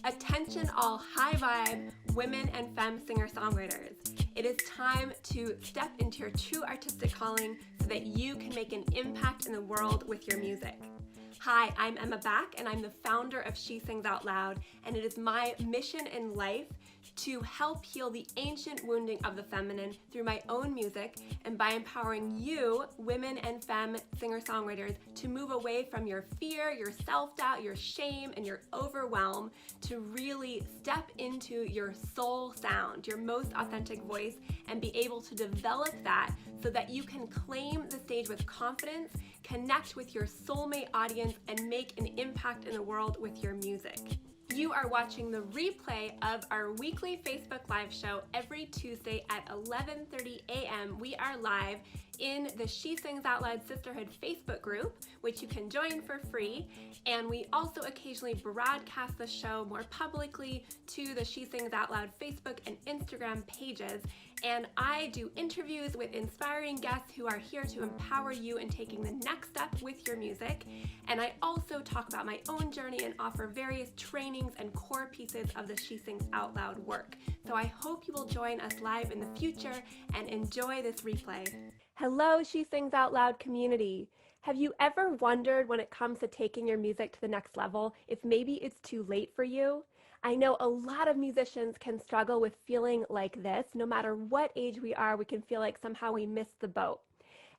Attention all high vibe women and femme singer-songwriters. It is time to step into your true artistic calling so that you can make an impact in the world with your music. Hi, I'm Emma Back and I'm the founder of She Sings Out Loud, and it is my mission in life to help heal the ancient wounding of the feminine through my own music and by empowering you, women and femme singer-songwriters, to move away from your fear, your self-doubt, your shame, and your overwhelm to really step into your soul sound, your most authentic voice, and be able to develop that so that you can claim the stage with confidence, connect with your soulmate audience, and make an impact in the world with your music. You are watching the replay of our weekly Facebook Live show every Tuesday at 11:30 a.m. We are live in the She Sings Out Loud Sisterhood Facebook group, which you can join for free. And we also occasionally broadcast the show more publicly to the She Sings Out Loud Facebook and Instagram pages. And I do interviews with inspiring guests who are here to empower you in taking the next step with your music. And I also talk about my own journey and offer various trainings and core pieces of the She Sings Out Loud work. So I hope you will join us live in the future and enjoy this replay. Hello, She Sings Out Loud community. Have you ever wondered when it comes to taking your music to the next level if maybe it's too late for you? I know a lot of musicians can struggle with feeling like this. No matter what age we are, we can feel like somehow we missed the boat.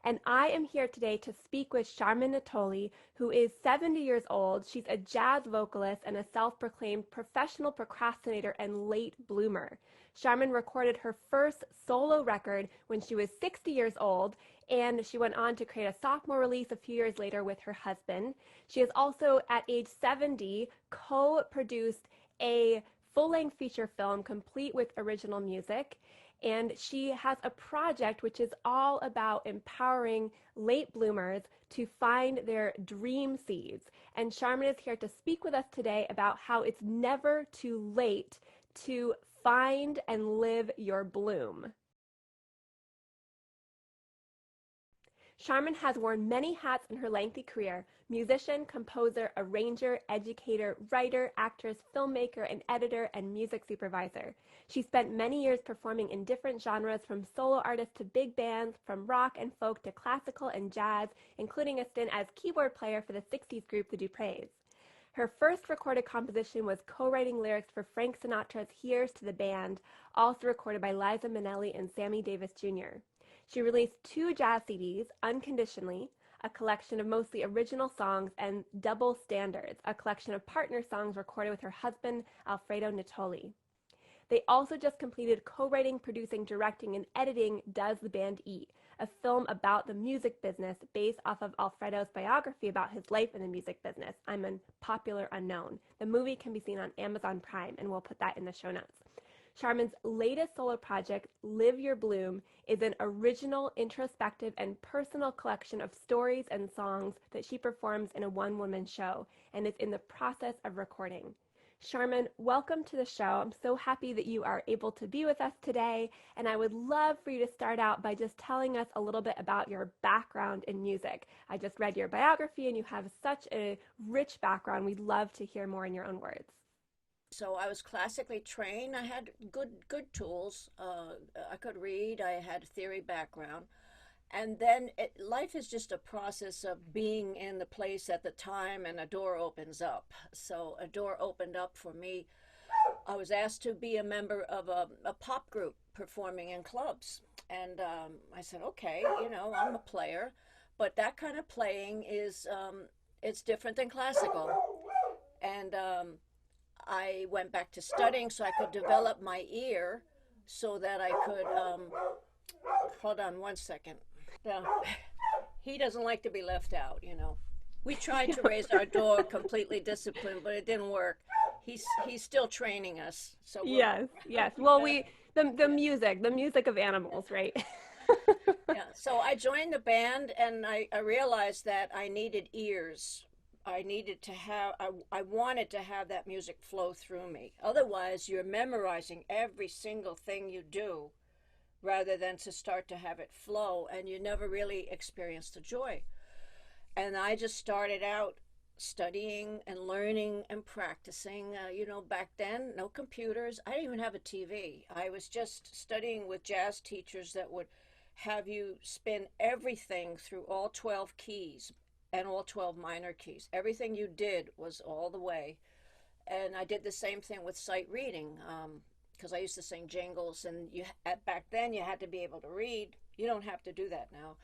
And I am here today to speak with Sharmin Natoli, who is 70 years old. She's a jazz vocalist and a self-proclaimed professional procrastinator and late bloomer. Sharmin recorded her first solo record when she was 60 years old, and she went on to create a sophomore release a few years later with her husband. She has also, at age 70, co-produced a full-length feature film complete with original music. And she has a project which is all about empowering late bloomers to find their dream seeds. And Sharmin is here to speak with us today about how it's never too late to find and live your bloom. Sharmin has worn many hats in her lengthy career: musician, composer, arranger, educator, writer, actress, filmmaker, and editor, and music supervisor. She spent many years performing in different genres, from solo artists to big bands, from rock and folk to classical and jazz, including a stint as keyboard player for the 60s group The Dupreys. Her first recorded composition was co-writing lyrics for Frank Sinatra's Here's to the Band, also recorded by Liza Minnelli and Sammy Davis Jr. She released 2 jazz CDs, Unconditionally, a collection of mostly original songs, and Double Standards, a collection of partner songs recorded with her husband, Alfredo Natoli. They also just completed co-writing, producing, directing, and editing Does the Band Eat?, a film about the music business based off of Alfredo's biography about his life in the music business, I'm a Popular Unknown. The movie can be seen on Amazon Prime, and we'll put that in the show notes. Sharmin's latest solo project, Live Your Bloom, is an original, introspective, and personal collection of stories and songs that she performs in a one-woman show, and is in the process of recording. Sharmin, welcome to the show. I'm so happy that you are able to be with us today, and I would love for you to start out by just telling us a little bit about your background in music. I just read your biography, and you have such a rich background. We'd love to hear more in your own words. So I was classically trained. I had good tools. I could read. I had a theory background. And then life is just a process of being in the place at the time, and a door opens up. So a door opened up for me. I was asked to be a member of a pop group performing in clubs. And I said, okay, I'm a player. But that kind of playing is, it's different than classical. And I went back to studying so I could develop my ear so that I could, hold on one second. He doesn't like to be left out, We tried to raise our dog completely disciplined, but it didn't work. He's still training us. So yes. Well, the music of animals, right? Yeah. So I joined the band, and I realized that I needed ears. I wanted to have that music flow through me. Otherwise, you're memorizing every single thing you do rather than to start to have it flow, and you never really experience the joy. And I just started out studying and learning and practicing. Back then, no computers. I didn't even have a TV. I was just studying with jazz teachers that would have you spin everything through all 12 keys and all 12 minor keys. Everything you did was all the way. And I did the same thing with sight reading, because I used to sing jingles, and back then you had to be able to read. You don't have to do that now.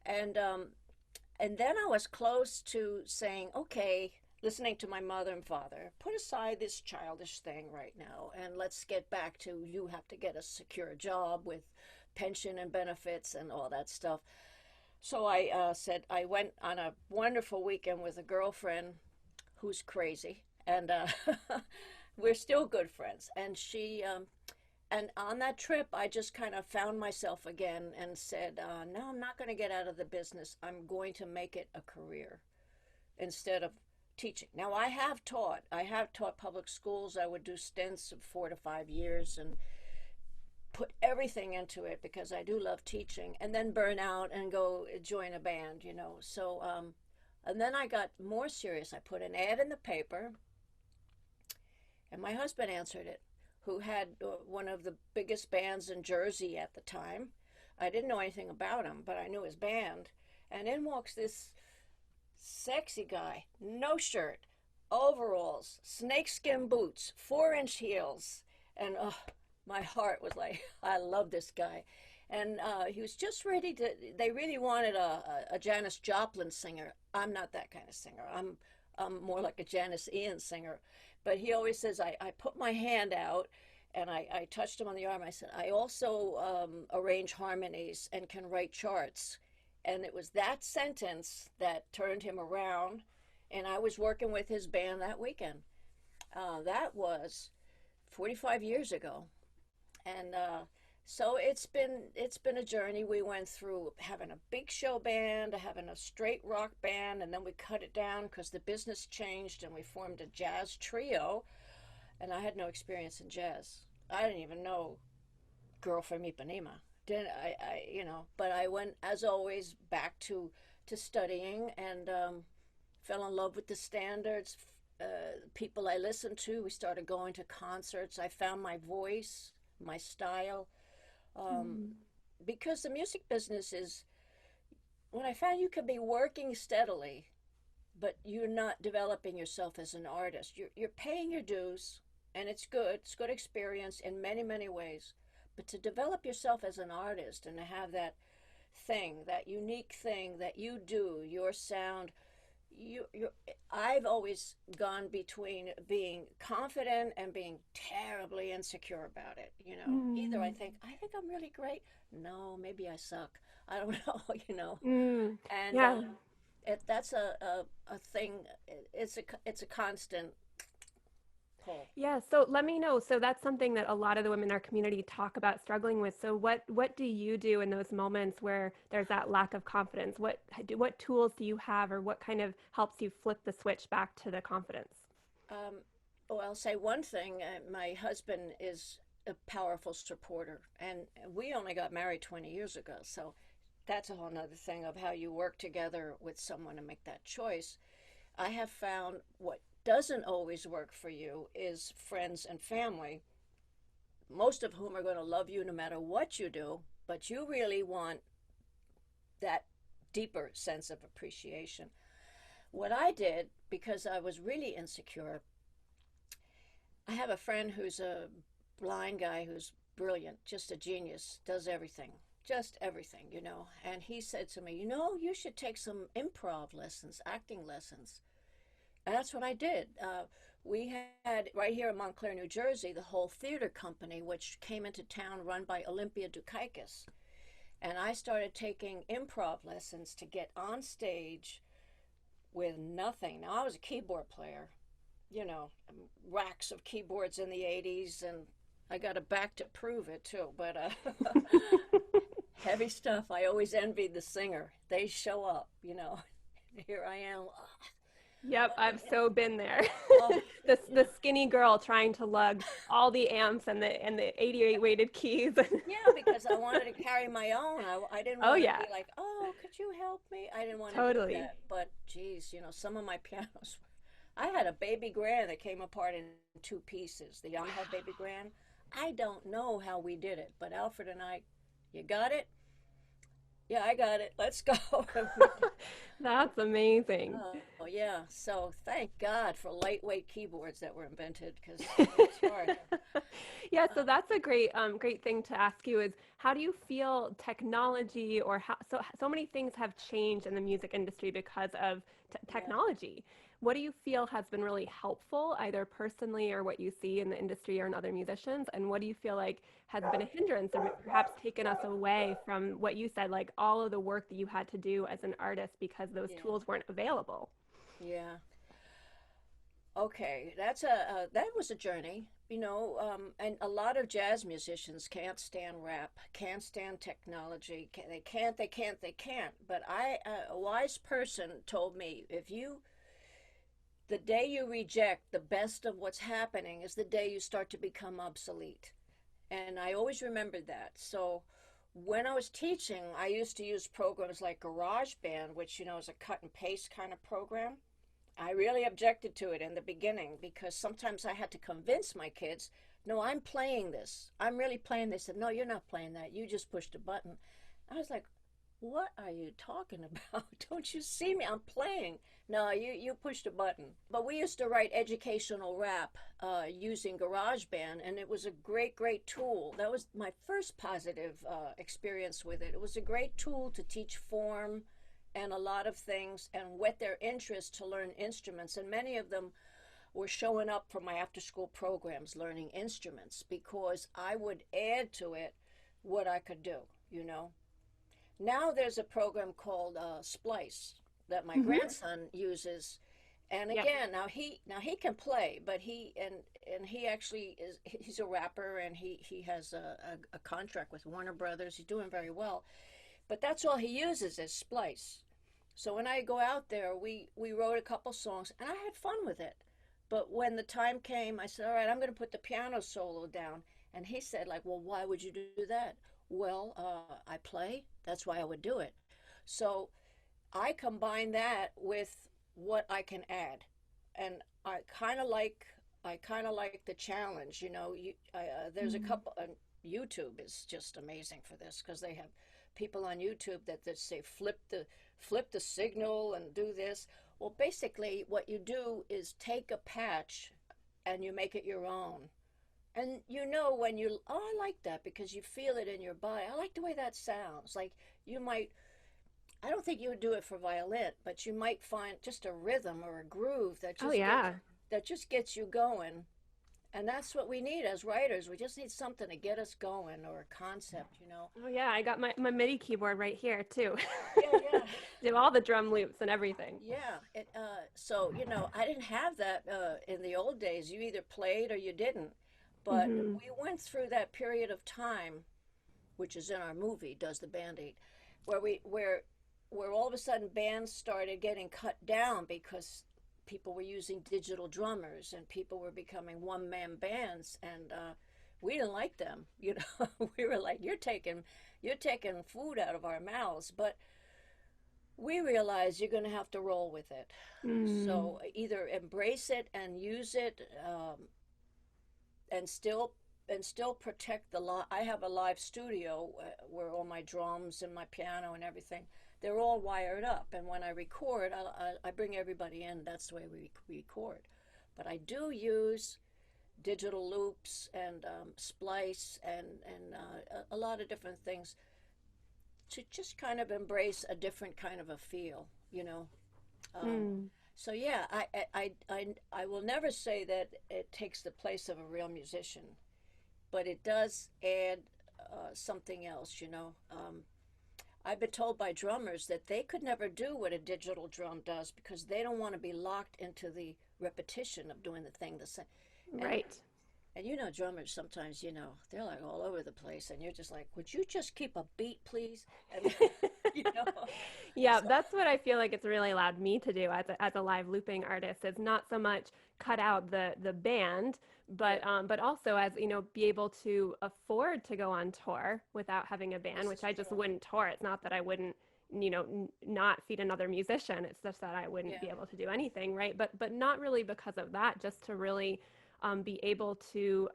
And then I was close to saying, okay, listening to my mother and father, put aside this childish thing right now, and let's get back to, you have to get a secure job with pension and benefits and all that stuff. So I said, I went on a wonderful weekend with a girlfriend who's crazy, and we're still good friends. And on that trip, I just kind of found myself again and said, no, I'm not going to get out of the business. I'm going to make it a career instead of teaching. Now, I have taught public schools. I would do stints of 4 to 5 years and put everything into it because I do love teaching, and then burn out and go join a band, So, and then I got more serious. I put an ad in the paper, and my husband answered it, who had one of the biggest bands in Jersey at the time. I didn't know anything about him, but I knew his band. And in walks this sexy guy, no shirt, overalls, snakeskin boots, 4-inch heels. And my heart was like, I love this guy. And he was just ready to, they really wanted a Janis Joplin singer. I'm not that kind of singer. I'm more like a Janis Ian singer. But he always says, I put my hand out and I touched him on the arm. I said, I also arrange harmonies and can write charts. And it was that sentence that turned him around. And I was working with his band that weekend. That was 45 years ago. And so it's been a journey. We went through having a big show band, having a straight rock band, and then we cut it down because the business changed and we formed a jazz trio. And I had no experience in jazz. I didn't even know Girl from Ipanema. Didn't I but I went, as always, back to studying, and fell in love with the standards, people I listened to. We started going to concerts. I found my voice, my style. Because the music business is, when I found you could be working steadily, but you're not developing yourself as an artist. You're paying your dues, and it's good experience in many, many ways. But to develop yourself as an artist and to have that thing, that unique thing that you do, your sound, I've always gone between being confident and being terribly insecure about it. Either I think I'm really great. No, maybe I suck. I don't know. And yeah. That's a thing. It's a constant pull. Yeah, so let me know. So that's something that a lot of the women in our community talk about struggling with. So what do you do in those moments where there's that lack of confidence? What tools do you have, or what kind of helps you flip the switch back to the confidence? Well, I'll say one thing. My husband is a powerful supporter, and we only got married 20 years ago. So that's a whole nother thing of how you work together with someone to make that choice. I have found what doesn't always work for you is friends and family, most of whom are going to love you no matter what you do, but you really want that deeper sense of appreciation. What I did, because I was really insecure, I have a friend who's a blind guy who's brilliant, just a genius, does everything, just everything, and he said to me, you should take some improv lessons, acting lessons. And that's what I did. We had, right here in Montclair, New Jersey, the whole theater company, which came into town, run by Olympia Dukakis. And I started taking improv lessons to get on stage with nothing. Now, I was a keyboard player, racks of keyboards in the 80s, and I got a back to prove it, too. But heavy stuff. I always envied the singer. They show up, Here I am. Yep, I've so been there. the skinny girl trying to lug all the amps and the 88 weighted keys. Yeah, because I wanted to carry my own. I didn't Oh want to yeah, be like, oh, could you help me? I didn't want to do totally. that. But geez, some of my pianos, I had a baby grand that came apart in two pieces, the Yamaha baby grand. I don't know how we did it, but Alfred and I, you got it? Yeah, I got it. Let's go. That's amazing. Oh, yeah. So thank God for lightweight keyboards that were invented because it was hard. Yeah, so that's a great thing to ask you is how do you feel technology or how so many things have changed in the music industry because of Yeah. technology. What do you feel has been really helpful, either personally or what you see in the industry or in other musicians? And what do you feel like has been a hindrance or perhaps taken us away from what you said, like all of the work that you had to do as an artist because those Yeah. tools weren't available? Yeah. Okay, that was a journey, and a lot of jazz musicians can't stand rap, can't stand technology. They can't. But a wise person told me, the day you reject the best of what's happening is the day you start to become obsolete. And I always remembered that. So when I was teaching, I used to use programs like GarageBand, which, is a cut and paste kind of program. I really objected to it in the beginning because sometimes I had to convince my kids, no, I'm playing this. I'm really playing this. And no, you're not playing that. You just pushed a button. I was like, what are you talking about? Don't you see me? I'm playing. No, you pushed a button. But we used to write educational rap using GarageBand, and it was a great tool. That was my first positive experience with it. It was a great tool to teach form and a lot of things and whet their interest to learn instruments. And many of them were showing up for my after school programs learning instruments because I would add to it what I could do. Now there's a program called Splice that my Hmm. grandson uses. And Yeah. again, now he can play, but he actually he's a rapper and he has a contract with Warner Brothers. He's doing very well. But that's all he uses is Splice. So when I go out there, we wrote a couple songs and I had fun with it. But when the time came, I said, all right, I'm going to put the piano solo down. And he said, like, well, why would you do that? Well, I play. That's why I would do it. So I combine that with what I can add. And I kind of like the challenge. There's a couple. YouTube is just amazing for this because they have people on YouTube that say flip the signal and do this. Well, basically, what you do is take a patch and you make it your own. And when I like that because you feel it in your body. I like the way that sounds. Like you might, I don't think you would do it for violin, but you might find just a rhythm or a groove Oh gets yeah. that just gets you going. And that's what we need as writers. We just need something to get us going or a concept. Oh yeah, I got my MIDI keyboard right here too. Yeah, yeah. Do all the drum loops and everything. Yeah. So, I didn't have that in the old days. You either played or you didn't. But Hmm. we went through that period of time, which is in our movie, Does the Band-Aid, where all of a sudden bands started getting cut down because people were using digital drummers and people were becoming one-man bands, and we didn't like them. We were like, you're taking food out of our mouths, but we realize you're going to have to roll with it. Mm. So either embrace it and use it, and still protect the live. I have a live studio where all my drums and my piano and everything, they're all wired up. And when I record, I bring everybody in. That's the way we record. But I do use digital loops and splice and a lot of different things to just kind of embrace a different kind of a feel. Um, Mm. so yeah, I will never say that it takes the place of a real musician, but it does add something else. I've been told by drummers that they could never do what a digital drum does because they don't want to be locked into the repetition of doing the thing the same. And Right. And you know, drummers sometimes, you know, they're like all over the place, and you're just like, would you just keep a beat, please? And, you know, Yeah, so that's what I feel like it's really allowed me to do as a live looping artist is not so much cut out the band, yeah, but also as you know be able to afford to go on tour without having a band, this which is I just true. wouldn't tour. It's not that I wouldn't not feed another musician. It's just that I wouldn't Yeah, be able to do anything, right? But not really because of that. Just to really be able to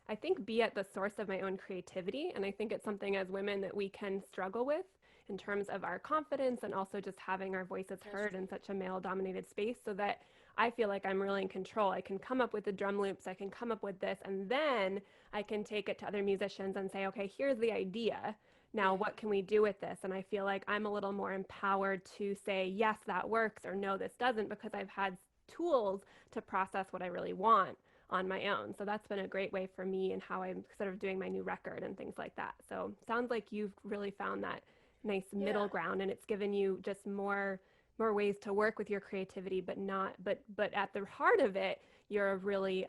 I think be at the source of my own creativity, and I think it's something as women that we can struggle with in terms of our confidence and also just having our voices that's heard true. in such a male dominated space so that I feel like I'm really in control. I can come up with the drum loops, I can come up with this, and then I can take it to other musicians and say, okay, here's the idea. Now, Yeah, what can we do with this? And I feel like I'm a little more empowered to say, yes, that works, or no, this doesn't, because I've had tools to process what I really want on my own. So that's been a great way for me and how I'm sort of doing my new record and things like that. So sounds like you've really found that nice yeah. middle ground and it's given you just more ways to work with your creativity but not but at the heart of it you're a really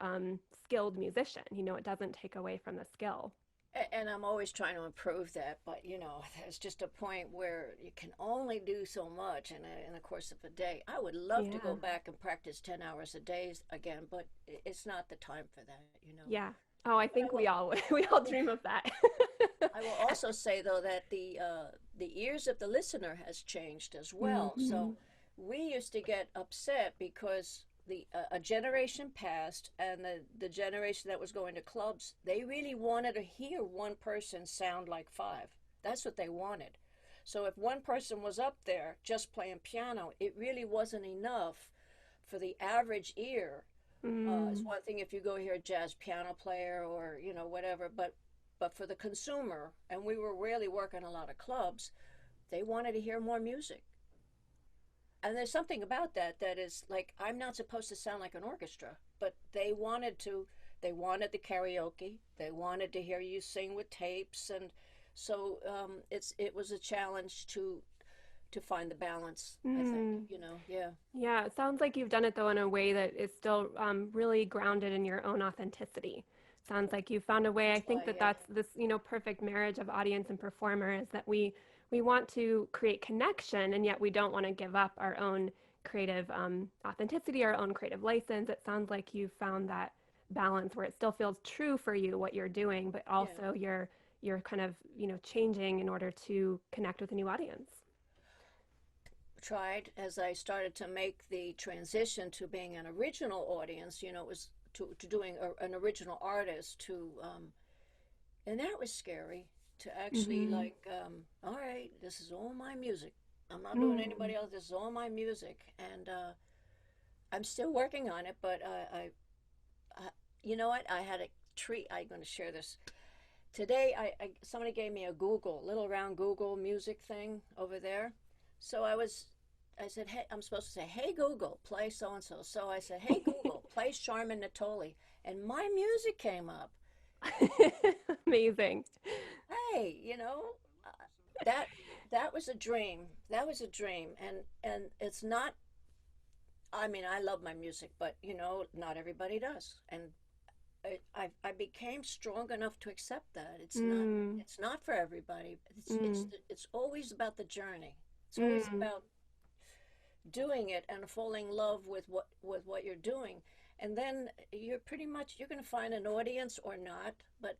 skilled musician. It doesn't take away from the skill. And I'm always trying to improve that, but you know, there's just a point where you can only do so much in the course of a day. I would love to go Yeah. back and practice 10 hours a day again, but it's not the time for that, you know. Yeah. Oh, I But think we all we all dream of that. I will also say though that the ears of the listener has changed as well. So Hmm. we used to get upset because the a generation passed, and the generation that was going to clubs, they really wanted to hear one person sound like five. That's what they wanted. So if one person was up there just playing piano, it really wasn't enough for the average ear. It's Mm. one thing if you go hear a jazz piano player or you know whatever, but for the consumer, and we were really working a lot of clubs, they wanted to hear more music. And there's something about that that is like I'm not supposed to sound like an orchestra, but they wanted to. They wanted the karaoke. They wanted to hear you sing with tapes, and so it was a challenge to find the balance. I think Mm. you know, yeah, Yeah, it sounds like you've done it though in a way that is still really grounded in your own authenticity. Sounds like you found a way. I that's think why, that yeah, that's this, perfect marriage of audience and performer is that we want to create connection and yet we don't want to give up our own creative authenticity, our own creative license. It sounds like you found that balance where it still feels true for you what you're doing, but yeah. also you're kind of, changing in order to connect with a new audience. Tried as I started to make the transition to being an original audience, you know, it was to doing an original artist to, and that was scary to actually Mm-hmm. like, all right, this is all my music. I'm not doing Mm. anybody else. This is all my music, and I'm still working on it. But I you know what? I had a treat. I'm going to share this today. Somebody gave me a Google, little round Google music thing over there. So I said, hey, I'm supposed to say, hey Google, play so and so. So I said, hey Google, play Sharman Natoli, and my music came up. Amazing. Hey, you know, uh, that that was a dream. That was a dream, and it's not. I mean, I love my music, but you know, not everybody does, and I became strong enough to accept that Mm, it's not for everybody. mm, It's always about the journey. It's always mm. about doing it and falling in love with what you're doing, and then you're going to find an audience or not, but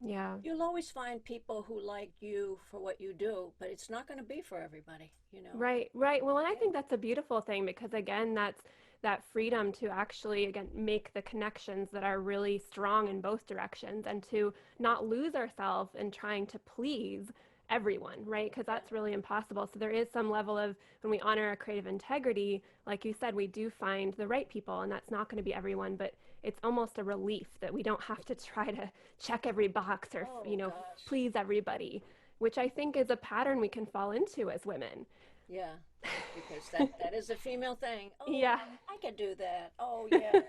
Yeah. you'll always find people who like you for what you do, but it's not going to be for everybody, you know. Right, right. Well, and I Yeah, think that's a beautiful thing because again, that's that freedom to actually again make the connections that are really strong in both directions and to not lose ourselves in trying to please everyone, right? Because yeah, that's really impossible. So there is some level of when we honor our creative integrity, like you said, we do find the right people and that's not going to be everyone, but it's almost a relief that we don't have to try to check every box or, oh gosh, please everybody, which I think is a pattern we can fall into as women. yeah, because that is a female thing. Oh, Yeah. I can do that. Oh yeah.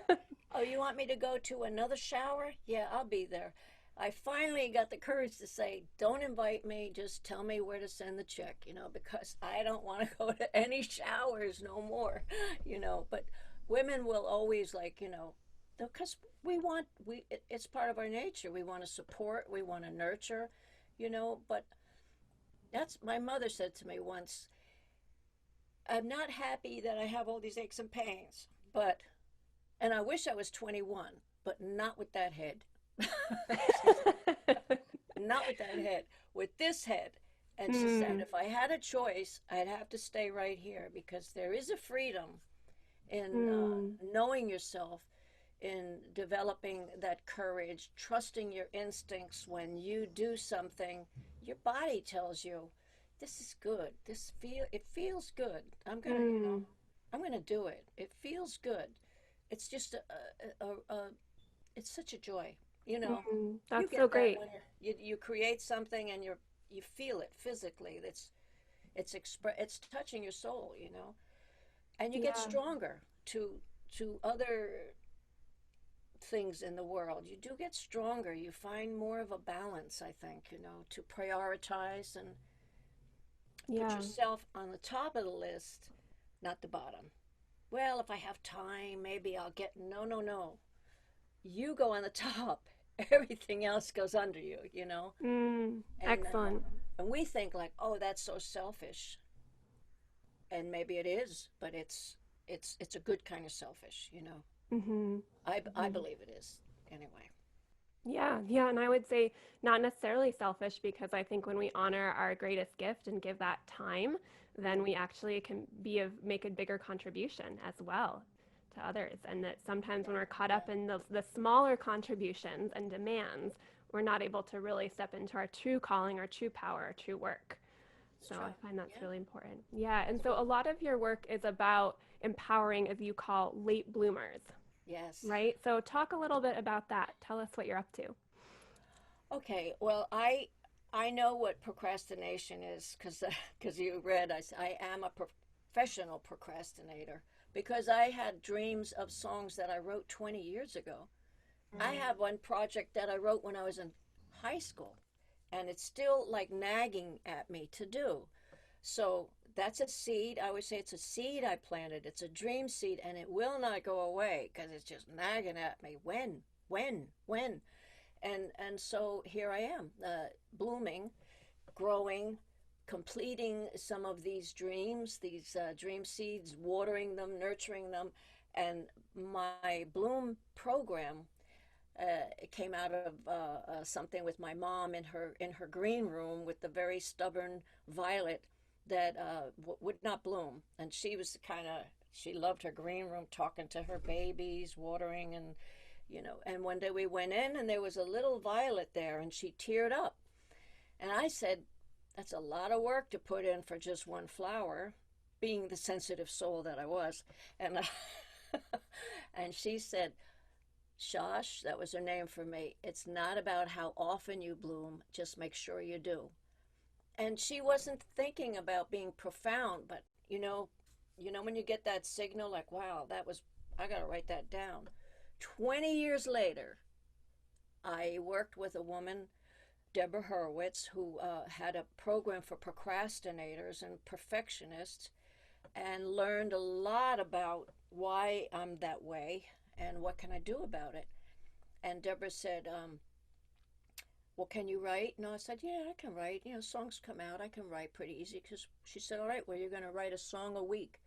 Oh, you want me to go to another shower? Yeah, I'll be there. I finally got the courage to say, don't invite me, just tell me where to send the check, you know, because I don't want to go to any showers no more, you know. But women will always, like, you know, because it's part of our nature. We want to support, we want to nurture, but that's my mother said to me once, I'm not happy that I have all these aches and pains, but and I wish I was 21, but not with that head. Not with that head, with this head. And she said, Mm, if I had a choice, I'd have to stay right here because there is a freedom in mm, knowing yourself, in developing that courage, trusting your instincts when you do something. Your body tells you, this is good. It feels good. mm, I'm gonna do it. It feels good. It's just it's such a joy. You know, you that's so get that great. when you create something and you feel it physically. It's touching your soul. And you get Yeah. stronger to other things in the world. You do get stronger. You find more of a balance, I think, to prioritize and put Yeah. yourself on the top of the list, not the bottom. Well, if I have time, maybe I'll get. No, no, no. You go on the top. Everything else goes under you. And Excellent. and we think like, oh, that's so selfish, and maybe it is, but it's a good kind of selfish. Hmm. I believe it is anyway. Yeah, yeah, and I would say not necessarily selfish because I think when we honor our greatest gift and give that time, then we actually can make a bigger contribution as well to others. And that sometimes when we're caught Yeah, up in the smaller contributions and demands, we're not able to really step into our true calling, our true power, our true work. it's So true. I find that's Yeah, really important. Yeah, and that's so a lot of your work is about empowering, as you call, late bloomers, yes. right? So talk a little bit about that. Tell us what you're up to. Okay, well, I know what procrastination is because you read I am a professional procrastinator because I had dreams of songs that I wrote 20 years ago. I have one project that I wrote when I was in high school, and it's still like nagging at me to do. So that's a seed. I would say it's a seed I planted. It's a dream seed, and it will not go away because it's just nagging at me. When? And so here I am, blooming, growing, completing some of these dreams, these dream seeds, watering them, nurturing them, and my Bloom program it came out of something with my mom in her green room with the very stubborn violet that would not bloom, and she loved her green room, talking to her babies, watering, and one day we went in and there was a little violet there, and she teared up, and I said, "That's a lot of work to put in for just one flower," being the sensitive soul that I was, and and she said, Shosh, that was her name for me. It's not about how often you bloom, just make sure you do. And she wasn't thinking about being profound, but when you get that signal, like, wow, I got to write that down. 20 years later, I worked with a woman, Deborah Hurwitz, who had a program for procrastinators and perfectionists, and learned a lot about why I'm that way and what can I do about it. And Deborah said, well, can you write? And I said, yeah, I can write. Songs come out. I can write pretty easy. Because she said, all right, well, you're going to write a song a week.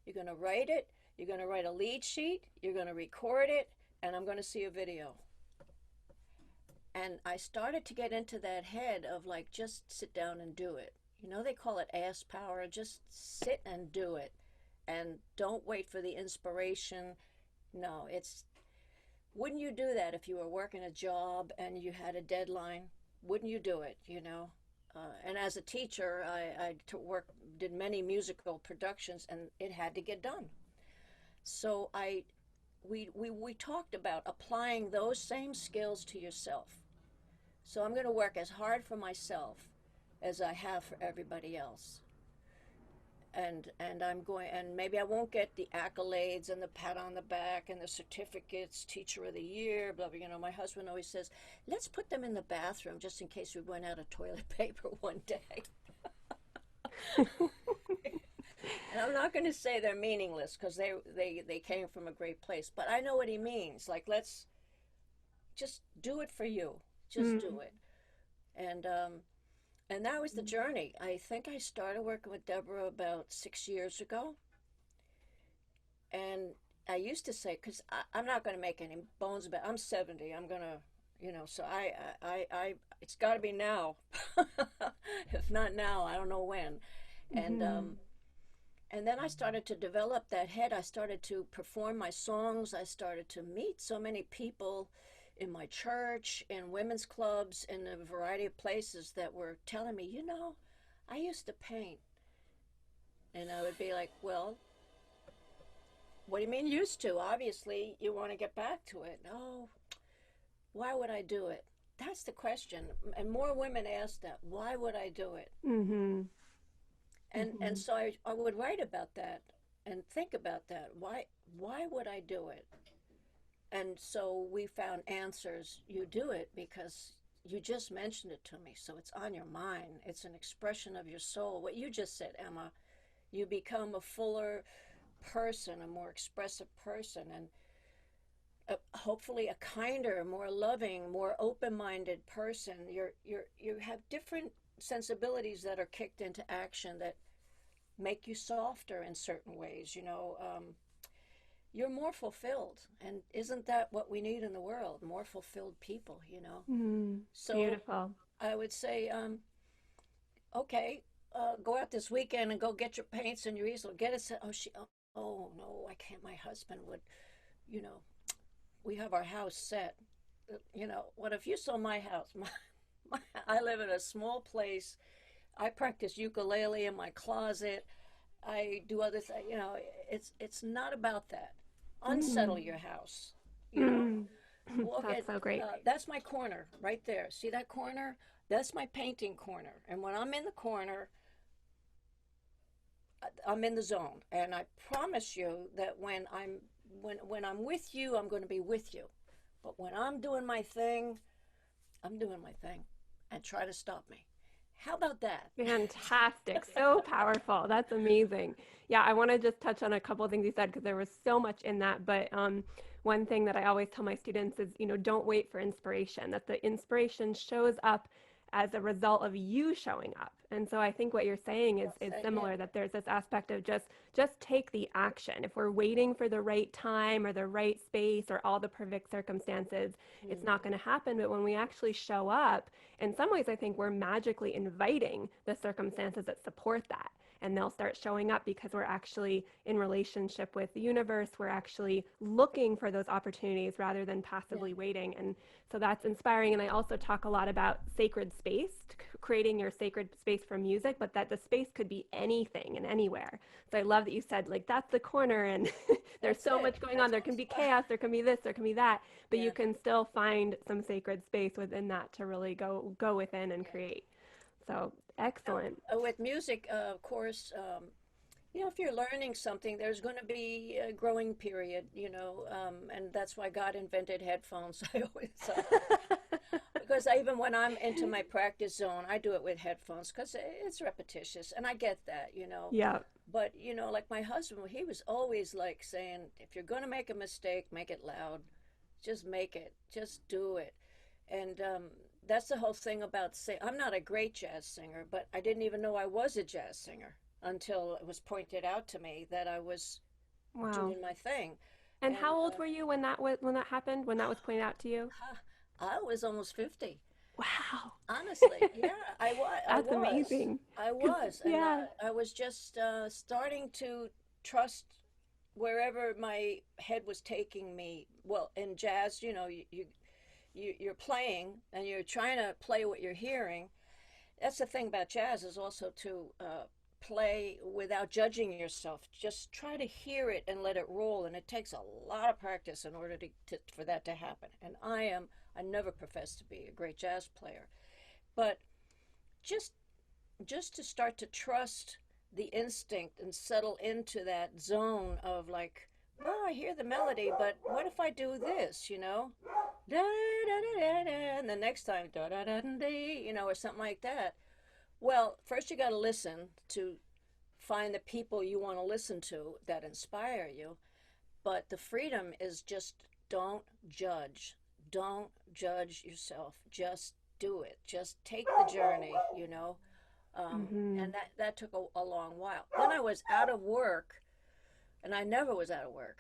You're going to write it. You're going to write a lead sheet. You're going to record it. And I'm going to see a video. And I started to get into that head of like, just sit down and do it. They call it ass power. Just sit and do it. And don't wait for the inspiration. No, wouldn't you do that if you were working a job and you had a deadline? Wouldn't you do it? And as a teacher, did many musical productions, and it had to get done. So we talked about applying those same skills to yourself. So I'm going to work as hard for myself as I have for everybody else. And I'm going, and maybe I won't get the accolades and the pat on the back and the certificates, teacher of the year, blah blah. My husband always says, let's put them in the bathroom just in case we run out of toilet paper one day. And I'm not going to say they're meaningless because they came from a great place, but I know what he means. Like, let's just do it for you. Just Mm. do it. And and that was the journey. I think I started working with Deborah about 6 years ago. And I used to say, because I'm not going to make any bones about. I'm 70. I'm gonna, So it's got to be now. If not now, I don't know when. And Mhm. and then I started to develop that head. I started to perform my songs. I started to meet so many people in my church, in women's clubs, in a variety of places that were telling me, I used to paint. And I would be like, well, what do you mean used to? Obviously, you want to get back to it. No, why would I do it? That's the question. And more women ask that. Why would I do it? Mhm. And Mhm. so I would write about that and think about that. Why would I do it? And so we found answers. You do it because you just mentioned it to me. So it's on your mind. It's an expression of your soul. What you just said, Emma, you become a fuller person, a more expressive person, and hopefully a kinder, more loving, more open-minded person. You have different sensibilities that are kicked into action that make you softer in certain ways. You're more fulfilled, and isn't that what we need in the world? More fulfilled people. Mm. So Beautiful. I would say, okay, go out this weekend and go get your paints and your easel. Get it. Oh no, I can't. My husband would, you know, we have our house set. What if you saw my house? I live in a small place. I practice ukulele in my closet. I do other things. It's not about that. Unsettle Mm. your house. You know, Mm. Walk That's at. so great. That's my corner right there. See that corner? That's my painting corner. And when I'm in the corner, I'm in the zone. And I promise you that when I'm with you, I'm going to be with you. But when I'm doing my thing, I'm doing my thing, and try to stop me. How about that? Fantastic. So powerful. That's amazing. Yeah, I want to just touch on a couple of things you said because there was so much in that. But one thing that I always tell my students is, don't wait for inspiration, that the inspiration shows up as a result of you showing up. And so I think what you're saying is Well is said, yeah. similar, that there's this aspect of just take the action. If we're waiting for the right time or the right space or all the perfect circumstances, it's Mm, not going to happen. But when we actually show up, in some ways, I think we're magically inviting the circumstances that support that. And they'll start showing up because we're actually in relationship with the universe. We're actually looking for those opportunities rather than yeah, passively waiting. And so that's inspiring. And I also talk a lot about sacred space, creating your sacred space for music, but that the space could be anything and anywhere. So I love that you said, like, that's the corner and there's that's so it. much going on. That's There my can be spot. chaos, there can be this, there can be that, but you Yeah, can still find some sacred space within that to really go within and yeah. create. So excellent. With music, of course, if you're learning something, there's going to be a growing period, and that's why God invented headphones. I always because even when I'm into my practice zone, I do it with headphones because it's repetitious, and I get that. Yeah. But like my husband, he was always like saying, if you're going to make a mistake, make it loud. Just make it. Just do it. And that's the whole thing about saying, I'm not a great jazz singer, but I didn't even know I was a jazz singer until it was pointed out to me that I was Wow. doing my thing. And And how old were you when that happened? When that was pointed out to you? I was almost 50. Wow. Honestly, yeah, I That's was, amazing. I Cuz was, and yeah. I was just starting to trust wherever my head was taking me. Well, in jazz, you're playing and you're trying to play what you're hearing. That's the thing about jazz is also to play without judging yourself. Just try to hear it and let it roll, and it takes a lot of practice in order for that to happen. And I never professed to be a great jazz player, but just just to start to trust the instinct and settle into that zone of like, oh, I hear the melody, but what if I do this? Da, da, da, da, da, and the next time, da, da, da, da, or something like that. Well, first you got to listen to find the people you want to listen to that inspire you. But the freedom is just don't judge. Don't judge yourself. Just do it. Just take the journey, you know. Hmm. And that took a long while. Then I was out of work, and I never was out of work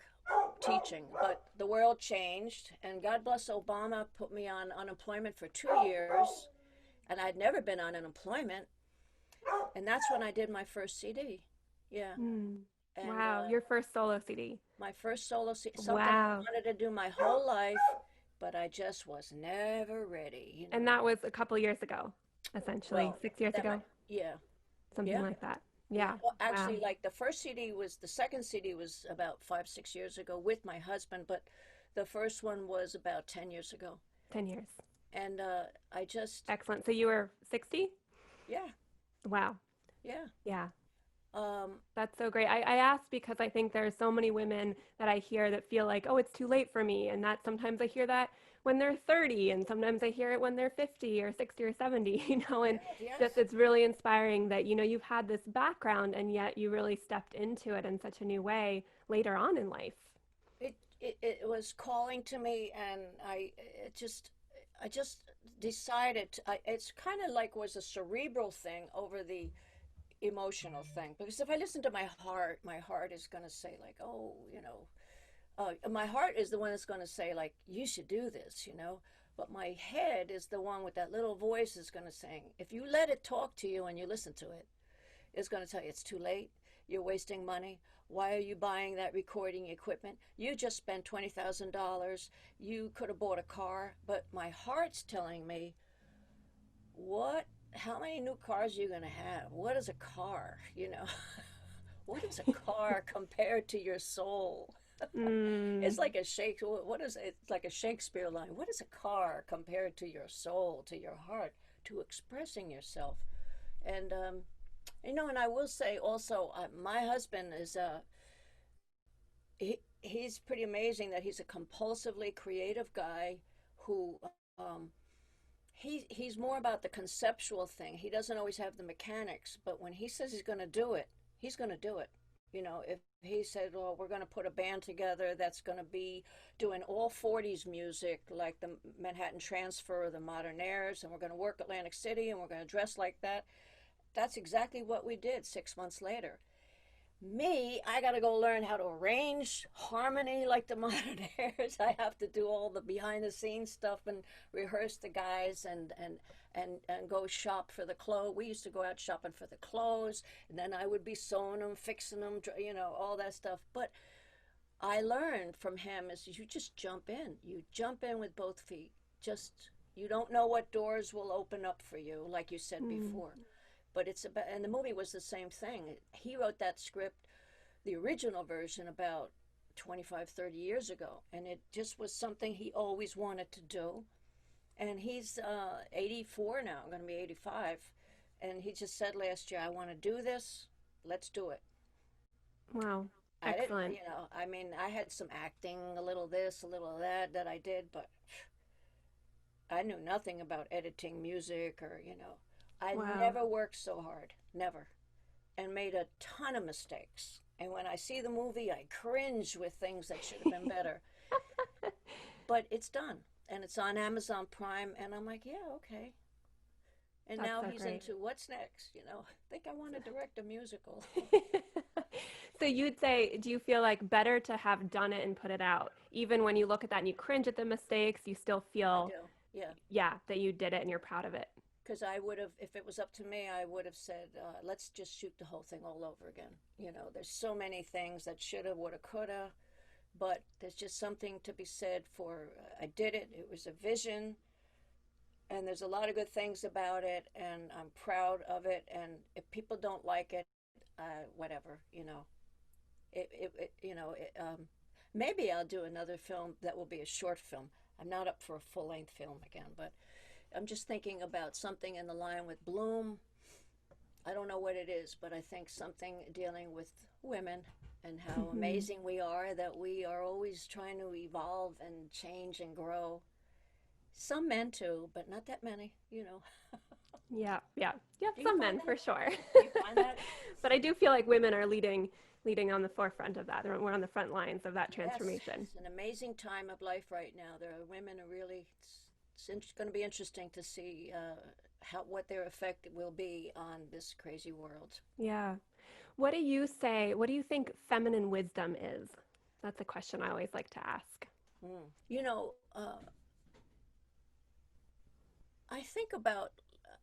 teaching, but the world changed, and God bless Obama put me on unemployment for 2 years, and I'd never been on unemployment, and that's when I did my first CD. Yeah, Mm. and Wow, your first solo CD. my first solo CD, something I Wow. wanted to do my whole life, but I just was never ready, you And know. that was a couple years ago, essentially, Well, 6 years that might, ago, yeah, something yeah. like that. Yeah, Yeah. well, Wow. actually, like the second CD was about 5, 6 years ago with my husband, but the first one was about 10 years ago. 10 years. And I just, Excellent. So you were 60? yeah, Wow. yeah. Yeah. Um, That's so great. I asked because I think there are so many women that I hear that feel like, oh, it's too late for me. And that sometimes I hear that when they're 30, and sometimes I hear it when they're 50 or 60 or 70, yes, just yes. it's really inspiring that, you've had this background and yet you really stepped into it in such a new way later on in life. It was calling to me, and I just decided, it's kind of like was a cerebral thing over the emotional thing. Because if I listen to my heart is going to say, like, oh, you know, my heart is the one that's going to say, like, you should do this, you know. But my head is the one with that little voice is going to say, if you let it talk to you and you listen to it, it's going to tell you it's too late. You're wasting money. Why are you buying that recording equipment? You just spent $20,000. You could have bought a car. But my heart's telling me, what? How many new cars are you going to have? What is a car? You know, what is a car compared to your soul? Mm, It's like a Shakespeare. What is it? It's like a Shakespeare line. What is a car compared to your soul, to your heart, to expressing yourself? And you know, and I will say also, my husband is he's pretty amazing that he's a compulsively creative guy who um, he's more about the conceptual thing. He doesn't always have the mechanics, but when he says he's going to do it, he's going to do it. You know, if he said, "Well, we're going to put a band together that's going to be doing all '40s music, like the Manhattan Transfer or the Modernaires, and we're going to work Atlantic City, and we're going to dress like that," that's exactly what we did 6 months later. Me, I got to go learn how to arrange harmony like the Modernaires. I have to do all the behind the scenes stuff and rehearse the guys and go shop for the clothes. We used to go out shopping for the clothes, and then I would be sewing them, fixing them, you know, all that stuff. But I learned from him is you just jump in. You jump in with both feet. Just you don't know what doors will open up for you, like you said mm, before. But it's about, and the movie was the same thing. He wrote that script, the original version, about 25, 30 years ago, and it just was something he always wanted to do. And he's 84 now, going to be 85, and he just said last year, "I want to do this. Let's do it." wow. I didn't, Excellent. you know, I mean, I had some acting, a little this, a little that I did, but I knew nothing about editing music or, you know, I Wow. never worked so hard, never, and made a ton of mistakes. And when I see the movie, I cringe with things that should have been better. But it's done, and it's on Amazon Prime, and I'm like, yeah, okay. And That's now so he's great. into what's next, you know. I think I want to direct a musical. So you'd say, do you feel like better to have done it and put it out? Even when you look at that and you cringe at the mistakes, you still I feel, do, yeah. yeah, that you did it and you're proud of it. Because I would have, if it was up to me, I would have said, let's just shoot the whole thing all over again. You know, there's so many things that shoulda, woulda, coulda, but there's just something to be said for I did it. It was a vision, and there's a lot of good things about it, and I'm proud of it. And if people don't like it, whatever, you know, you know, maybe I'll do another film that will be a short film. I'm not up for a full length film again, but I'm just thinking about something in the line with Bloom. I don't know what it is, but I think something dealing with women and how Hmm. amazing we are that we are always trying to evolve and change and grow. Some men too, but not that many, you know. Yeah, yeah, yep. Do you Some find men that? for sure, Do you find that? but I do feel like women are leading on the forefront of that. We're on the front lines of that Yes, transformation. it's an amazing time of life right now. There are women who really, it's going to be interesting to see how what their effect will be on this crazy world. Yeah. What do you say? What do you think feminine wisdom is? That's a question I always like to ask. Mm. You know, I think about.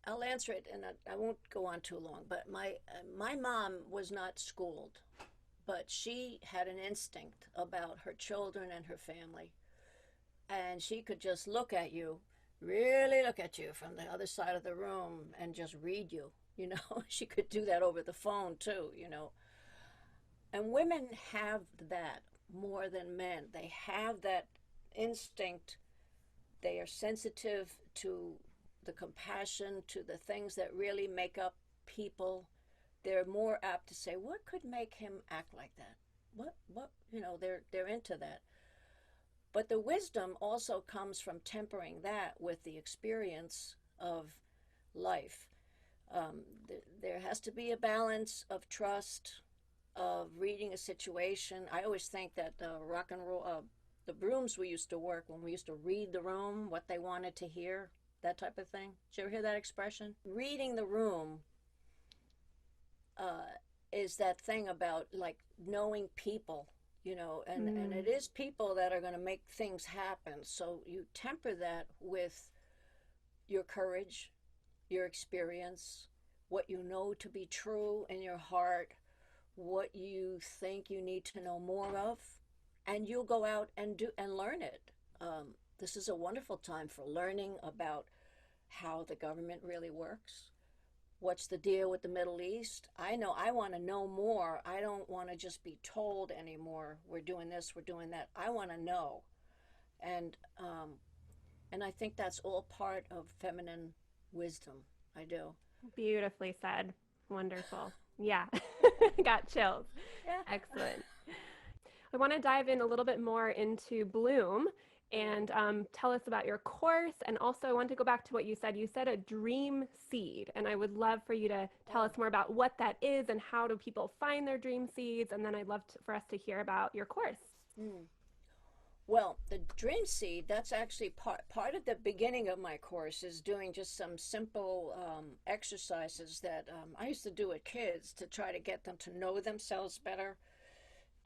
I'll answer it, and I won't go on too long. But my mom was not schooled, but she had an instinct about her children and her family, and she could just look at you, really look at you from the other side of the room, and just read you. You know, she could do that over the phone too. You know, and women have that more than men. They have that instinct. They are sensitive to the compassion, to the things that really make up people. They're more apt to say, "What could make him act like that? What?" You know, they're into that. But the wisdom also comes from tempering that with the experience of life. There has to be a balance of trust, of reading a situation. I always think that rock and roll, the rooms we used to work when we used to read the room, what they wanted to hear, that type of thing. Did you ever hear that expression? Reading the room uh, is that thing about like knowing people, you know, and Mm, it is people that are going to make things happen. So you temper that with your courage, your experience, what you know to be true in your heart, what you think you need to know more of, and you'll go out and do and learn it. This is a wonderful time for learning about how the government really works. What's the deal with the Middle East? I know I want to know more. I don't want to just be told anymore. We're doing this. We're doing that. I want to know, and and I think that's all part of feminine wisdom. I do. beautifully said. Wonderful. Yeah. Got chills. Yeah. Excellent. I want to dive in a little bit more into Bloom and tell us about your course. And also, I want to go back to what you said. You said a dream seed, and I would love for you to tell Oh. us more about what that is and how do people find their dream seeds. And then I'd love for us to hear about your course. Mm. Well, the dream seed, that's actually part of the beginning of my course is doing just some simple exercises that I used to do with kids to try to get them to know themselves better.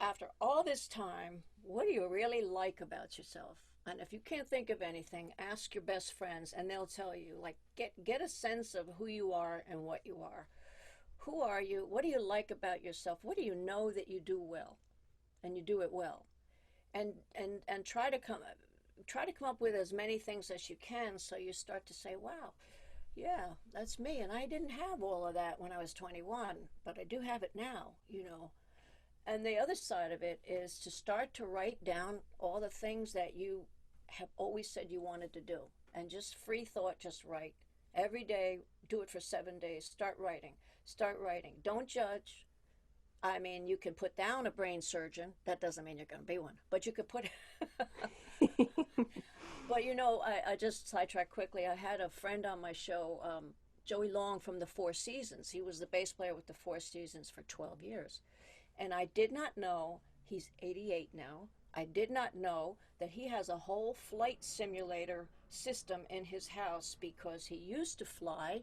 After all this time, what do you really like about yourself? And if you can't think of anything, ask your best friends and they'll tell you. Like get a sense of who you are and what you are. Who are you? What do you like about yourself? What do you know that you do well and you do it well? And try to come up with as many things as you can so you start to say, wow, yeah, that's me. And I didn't have all of that when I was 21, but I do have it now, you know. And the other side of it is to start to write down all the things that you have always said you wanted to do. And just free thought, just write. Every day, do it for 7 days. Start writing. Start writing. Don't judge. I mean, you can put down a brain surgeon. That doesn't mean you're going to be one. But you could put, but you know, I just sidetracked quickly. I had a friend on my show, Joey Long from the Four Seasons. He was the bass player with the Four Seasons for 12 years. And I did not know, he's 88 now, I did not know that he has a whole flight simulator system in his house because he used to fly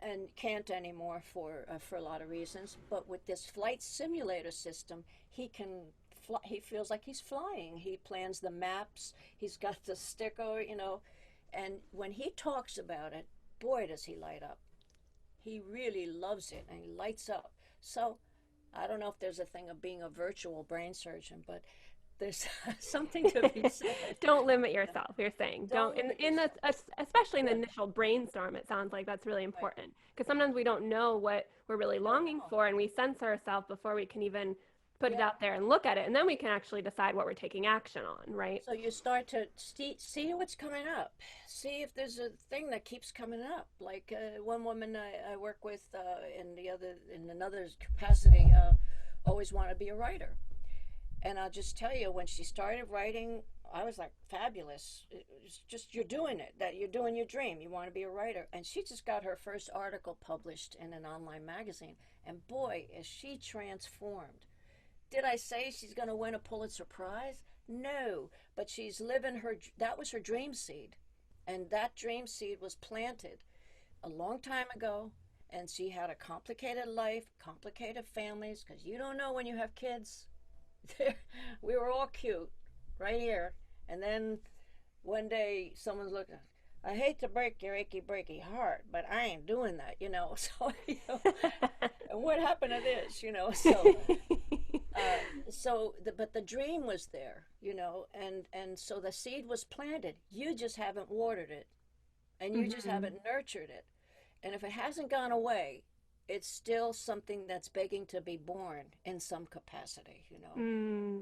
and can't anymore for a lot of reasons. But with this flight simulator system, he can fly, he feels like he's flying. He plans the maps, he's got the sticker, you know, and when he talks about it, boy, does he light up. He really loves it and he lights up. So I don't know if there's a thing of being a virtual brain surgeon, but there's something to be said. Don't limit yourself, you're saying. Don't Don't limit in the yourself. especially in the Yeah, initial brainstorm, it sounds like that's really right. important because sometimes we don't know what we're really Don't longing know. for and we sense ourselves before we can even put it Yeah. out there and look at it and then we can actually decide what we're taking action on, right? So you start to see what's coming up. See if there's a thing that keeps coming up. Like one woman I work with in another capacity always wanted to be a writer. And I'll just tell you, when she started writing, I was like, fabulous. It's just, you're doing it, that you're doing your dream. You want to be a writer. And she just got her first article published in an online magazine. And boy, is she transformed. Did I say she's going to win a Pulitzer Prize? No, but she's living that was her dream seed. And that dream seed was planted a long time ago. And she had a complicated life, complicated families, because you don't know when you have kids. We were all cute right here. And then one day someone's looking, I hate to break your achy breaky heart, but I ain't doing that, you know. So, you know, and what happened to this, you know? So, but the dream was there, you know, and so the seed was planted. You just haven't watered it, and you just haven't nurtured it. And if it hasn't gone away, it's still something that's begging to be born in some capacity, you know.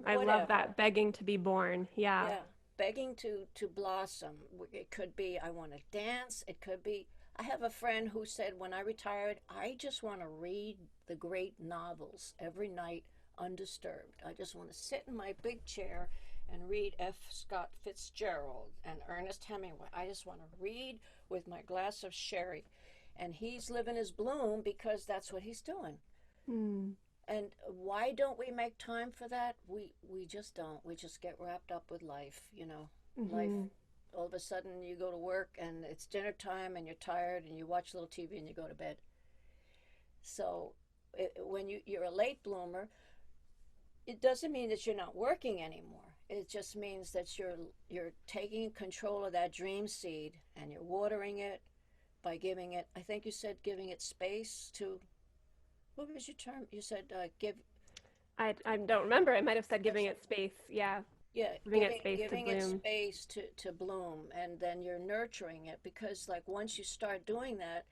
I love that, begging to be born. Yeah. Yeah, begging to blossom. It could be, I want to dance. It could be, I have a friend who said, when I retired, I just want to read the great novels every night undisturbed. I just want to sit in my big chair and read F. Scott Fitzgerald and Ernest Hemingway. I just want to read with my glass of sherry. And he's living his bloom because that's what he's doing. And why don't we make time for that? We just don't. We just get wrapped up with life, you know. Life, all of a sudden you go to work and it's dinner time and you're tired and you watch a little TV and you go to bed. So when you're a late bloomer, it doesn't mean that you're not working anymore. It just means that you're taking control of that dream seed and you're watering it by giving it, I think you said giving it space to, what was your term? You said give. I don't remember. I might have said giving it space. Yeah. Yeah, Giving it space to giving it bloom. space to bloom, and then you're nurturing it, because like once you start doing that,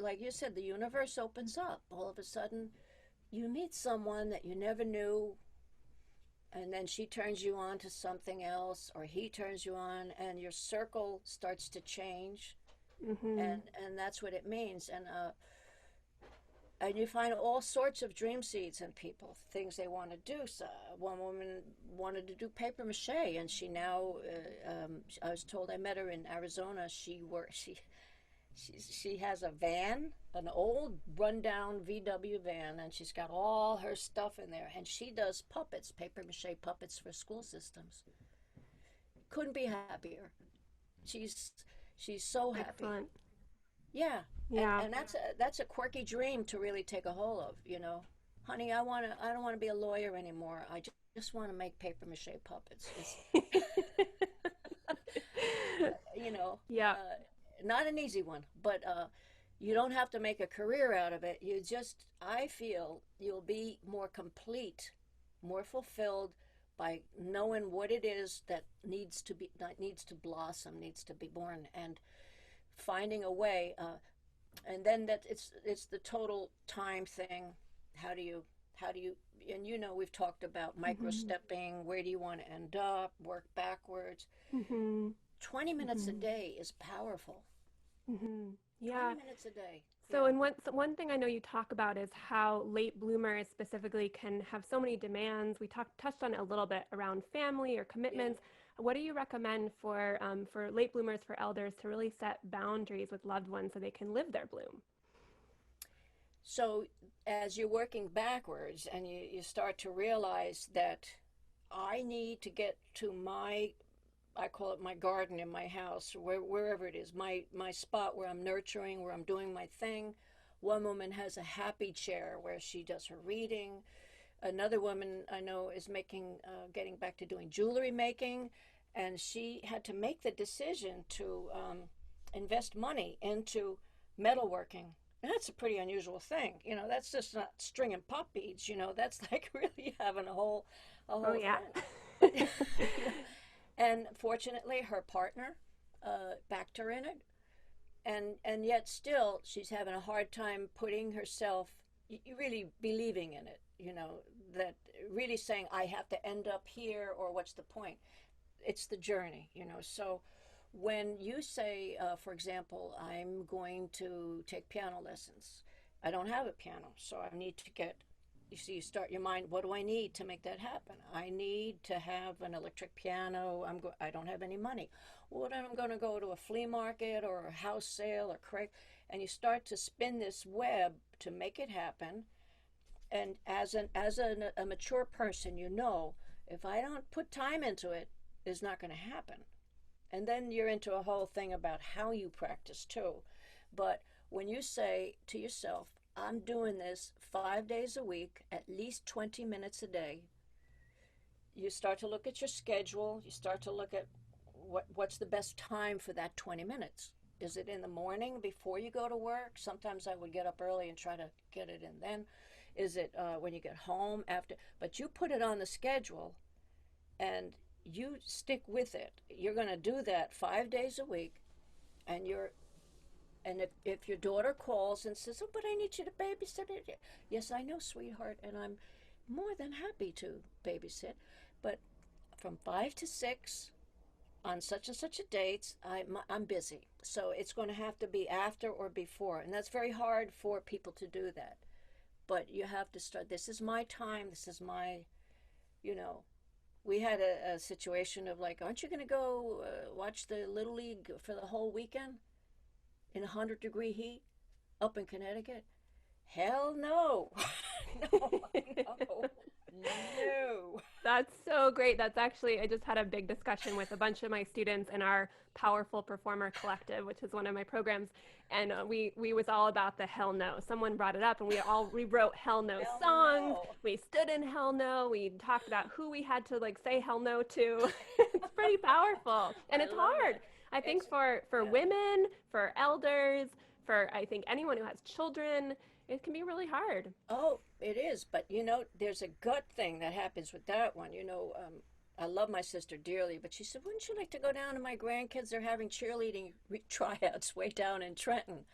like you said, the universe opens up. All of a sudden, you meet someone that you never knew, and then she turns you on to something else, or he turns you on, and your circle starts to change. And that's what it means. And you find all sorts of dream seeds in people, things they want to do. So one woman wanted to do paper mache, and she now, I was told, I met her in Arizona. She has a van, an old rundown VW van, and she's got all her stuff in there, and she does puppets, paper mache puppets for school systems. Couldn't be happier. She's so happy. Excellent. Yeah. Yeah. And that's a quirky dream to really take a hold of, you know. Honey, I don't want to be a lawyer anymore. I just want to make paper mache puppets. You know. Yeah. Not an easy one, but you don't have to make a career out of it. I feel you'll be more complete, more fulfilled by knowing what it is that needs to blossom, needs to be born, and finding a way. And then that it's the total time thing. How do you, and you know, we've talked about micro-stepping. Where do you want to end up? Work backwards. 20 minutes a day is powerful. Yeah. 20 minutes a day. So, and one thing I know you talk about is how late bloomers specifically can have so many demands. We touched on it a little bit around family or commitments. What do you recommend for late bloomers, for elders, to really set boundaries with loved ones so they can live their bloom? So as you're working backwards and you start to realize that I need to get to I call it my garden in my house, wherever it is, my spot where I'm nurturing, where I'm doing my thing. One woman has a happy chair where she does her reading. Another woman I know is getting back to doing jewelry making, and she had to make the decision to invest money into metalworking. And that's a pretty unusual thing. You know, that's just not stringing pop beads. You know, that's like really having a whole thing. And fortunately, her partner backed her in it. And yet still, she's having a hard time putting herself, really believing in it, you know, that really saying, I have to end up here, or what's the point? It's the journey, you know. So when you say, for example, I'm going to take piano lessons, I don't have a piano, so I need to get you see, you start your mind, what do I need to make that happen? I need to have an electric piano. I don't have any money. Well, then I'm going to go to a flea market or a house sale or Craig, and you start to spin this web to make it happen. And a mature person, you know, if I don't put time into it, it's not going to happen. And then you're into a whole thing about how you practice too. But when you say to yourself, I'm doing this 5 days a week, at least 20 minutes a day, you start to look at your schedule. You start to look at what's the best time for that 20 minutes. Is it in the morning before you go to work? Sometimes I would get up early and try to get it in then. Is it when you get home after? But you put it on the schedule and you stick with it. You're going to do that 5 days a week, and if your daughter calls and says, "Oh, but I need you to babysit it," yes, I know, sweetheart, and I'm more than happy to babysit. But from 5 to 6 on such and such a date, I'm busy. So it's going to have to be after or before, and that's very hard for people to do that. But you have to start. This is my time. This is my, you know. We had a situation of like, aren't you going to go watch the Little League for the whole weekend in 100-degree heat up in Connecticut? Hell no. No, no, no. That's so great. That's actually, I just had a big discussion with a bunch of my students in our Powerful Performer Collective, which is one of my programs. And we was all about the hell no. Someone brought it up and we wrote hell no Hell songs. no. We stood in hell no. We talked about who we had to like say hell no to. It's pretty powerful. And it's hard. It. I think It's, for yeah. women, for elders, for I think anyone who has children, it can be really hard. Oh, it is. But you know, there's a gut thing that happens with that one. You know, I love my sister dearly, but she said, "Wouldn't you like to go down to my grandkids? They're having cheerleading tryouts way down in Trenton."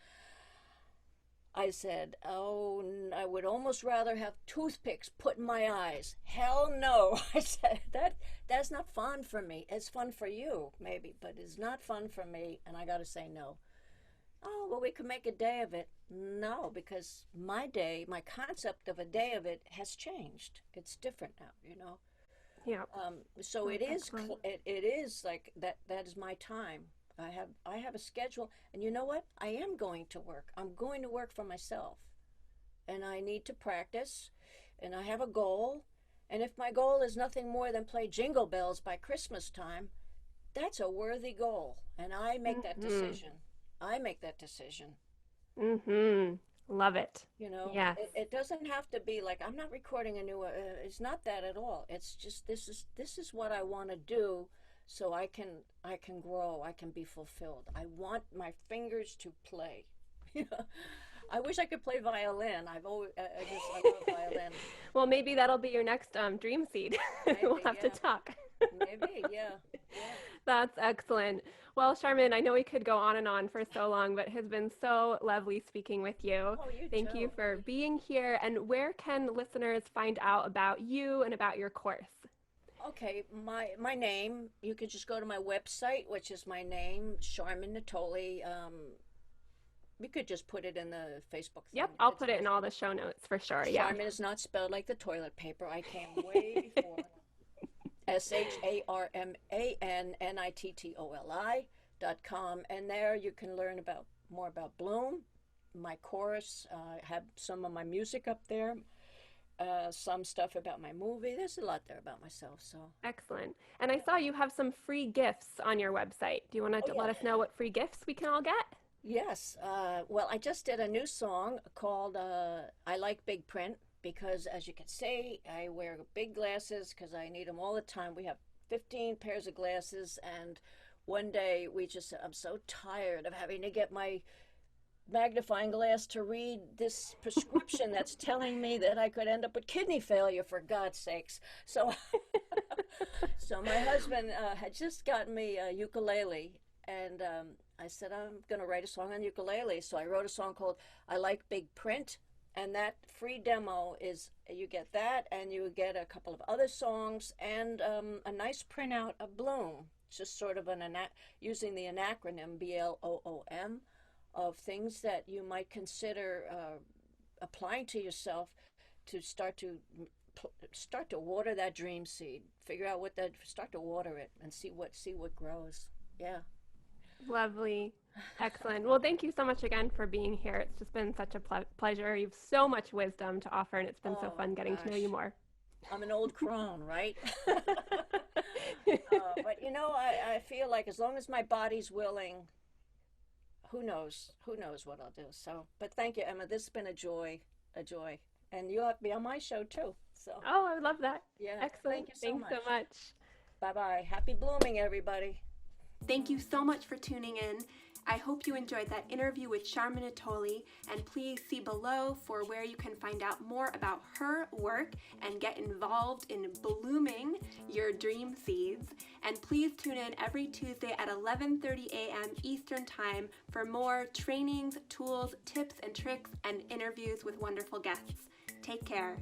I said, "Oh, I would almost rather have toothpicks put in my eyes." Hell no. I said, that's not fun for me. It's fun for you, maybe, but it's not fun for me, and I got to say no. Oh, well, we could make a day of it. No, because my day, my concept of a day of it has changed. It's different now, you know. Yeah. So That's it is excellent. it is like that. That is my time. I have a schedule, and you know what? I am going to work. I'm going to work for myself, and I need to practice, and I have a goal. And if my goal is nothing more than play Jingle Bells by Christmas time, that's a worthy goal, and I make that Mm-hmm. decision. I make that decision. Mm-hmm. Love it. You know, Yes. it doesn't have to be like I'm not recording a new. It's not that at all. It's just this is what I want to do, so I can grow. I can be fulfilled. I want my fingers to play. You know, I wish I could play violin. I love violin. Well, maybe that'll be your next dream seed. We'll Maybe, have to yeah, talk. maybe, yeah, yeah. That's excellent. Well, Charmin, I know we could go on and on for so long, but it has been so lovely speaking with you. Oh, you Thank you too. for being here. And where can listeners find out about you and about your course? Okay, my name. You could just go to my website, which is my name, Charmin Natoli. We could just put it in the Facebook Yep, thing. I'll put it in all the show notes for sure. Yeah. Charmin is not spelled like the toilet paper. I came way before. SHARMANNITTOLI.com, and there you can learn about more about Bloom, my chorus. Have some of my music up there. Some stuff about my movie. There's a lot there about myself. So, Excellent. And I saw you have some free gifts on your website. Do you want oh to yeah, let us know what free gifts we can all get? yes. Well, I just did a new song called "I Like Big Print" because, as you can see, I wear big glasses because I need them all the time. We have 15 pairs of glasses, and one day I'm so tired of having to get my magnifying glass to read this prescription that's telling me that I could end up with kidney failure, for God's sakes. So, so my husband had just gotten me a ukulele, and I said, I'm going to write a song on ukulele. So I wrote a song called I Like Big Print, and that free demo is you get that, and you get a couple of other songs, and a nice printout of Bloom. It's just sort of using the acronym BLOOM of things that you might consider applying to yourself to start to water that dream seed. Figure out start to water it and see what grows. Yeah. Lovely. Excellent. Well, thank you so much again for being here. It's just been such a pleasure. You have so much wisdom to offer, and it's been so fun getting to know you more. I'm an old crone, right? But you know, I feel like as long as my body's willing, who knows what I'll do. So, but thank you, Emma. This has been a joy, and you'll have to be on my show too. So, oh, I would love that. Yeah. Excellent. Thanks so much. Bye-bye. Happy blooming, everybody. Thank you so much for tuning in. I hope you enjoyed that interview with Sharma Natoli, and please see below for where you can find out more about her work and get involved in blooming your dream seeds. And please tune in every Tuesday at 11:30 a.m. Eastern Time for more trainings, tools, tips and tricks, and interviews with wonderful guests. Take care.